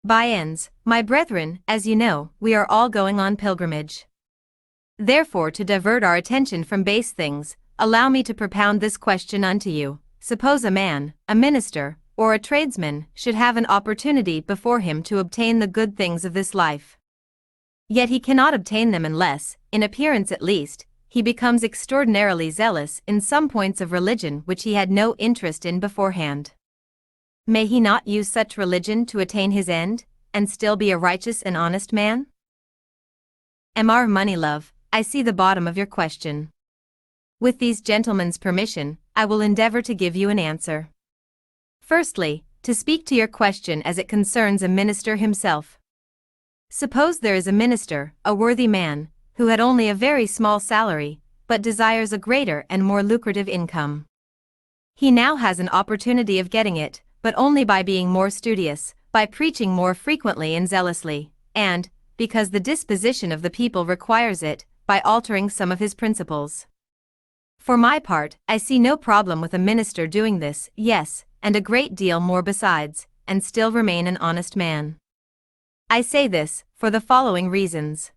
By-ends, my brethren, as you know, we are all going on pilgrimage. Therefore, to divert our attention from base things, allow me to propound this question unto you. Suppose a man, a minister, or a tradesman, should have an opportunity before him to obtain the good things of this life. Yet he cannot obtain them unless, in appearance at least, he becomes extraordinarily zealous in some points of religion which he had no interest in beforehand. May he not use such religion to attain his end, and still be a righteous and honest man? Mr. Moneylove, I see the bottom of your question. With these gentlemen's permission, I will endeavor to give you an answer. Firstly, to speak to your question as it concerns a minister himself. Suppose there is a minister, a worthy man, who had only a very small salary, but desires a greater and more lucrative income. He now has an opportunity of getting it, but only by being more studious, by preaching more frequently and zealously, and, because the disposition of the people requires it, by altering some of his principles. For my part, I see no problem with a minister doing this, yes, and a great deal more besides, and still remain an honest man. I say this, for the following reasons.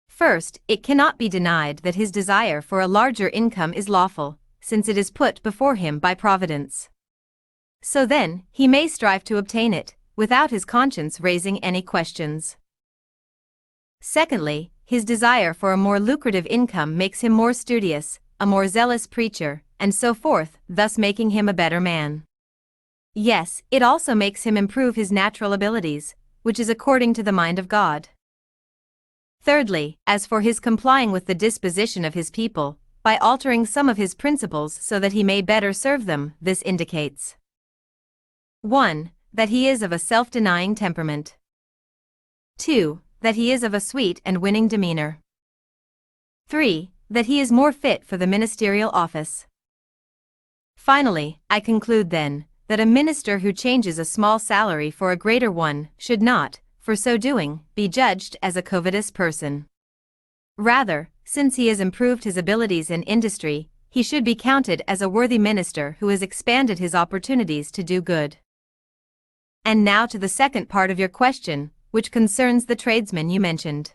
First, it cannot be denied that his desire for a larger income is lawful, since it is put before him by Providence. So then, he may strive to obtain it, without his conscience raising any questions. Secondly, his desire for a more lucrative income makes him more studious, a more zealous preacher, and so forth, thus making him a better man. Yes, it also makes him improve his natural abilities, which is according to the mind of God. Thirdly, as for his complying with the disposition of his people, by altering some of his principles so that he may better serve them, this indicates 1. That he is of a self-denying temperament. 2. That he is of a sweet and winning demeanor. 3. That he is more fit for the ministerial office. Finally, I conclude then, that a minister who changes a small salary for a greater one should not, for so doing, be judged as a covetous person. Rather, since he has improved his abilities in industry, he should be counted as a worthy minister who has expanded his opportunities to do good. And now to the second part of your question, which concerns the tradesman you mentioned.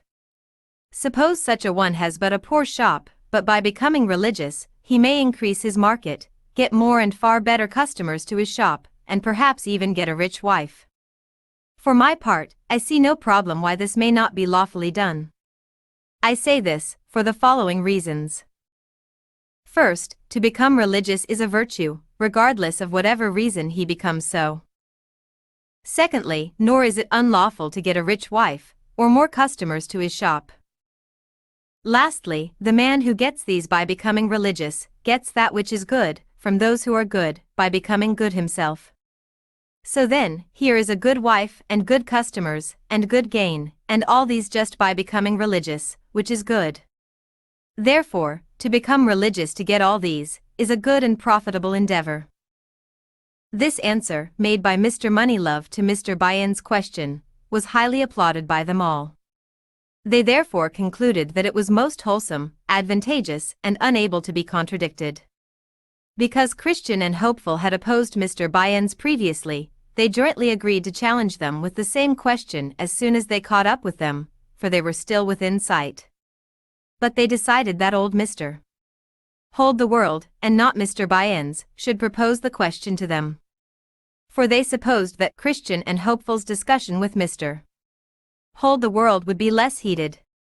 Suppose such a one has but a poor shop, but by becoming religious, he may increase his market, get more and far better customers to his shop, and perhaps even get a rich wife. For my part, I see no problem why this may not be lawfully done. I say this, for the following reasons. First, to become religious is a virtue, regardless of whatever reason he becomes so. Secondly, nor is it unlawful to get a rich wife, or more customers to his shop. Lastly, the man who gets these by becoming religious, gets that which is good, from those who are good, by becoming good himself. So then, here is a good wife, and good customers, and good gain, and all these just by becoming religious, which is good. Therefore, to become religious to get all these, is a good and profitable endeavor. This answer, made by Mr. Moneylove to Mr. By-end's question, was highly applauded by them all. They therefore concluded that it was most wholesome, advantageous, and unable to be contradicted. Because Christian and Hopeful had opposed Mr. By-end's previously, they jointly agreed to challenge them with the same question as soon as they caught up with them, for they were still within sight. But they decided that old Mr. Hold the World, and not Mr. By-end's, should propose the question to them. For they supposed that Christian and Hopeful's discussion with Mr. Hold the World would be less heated.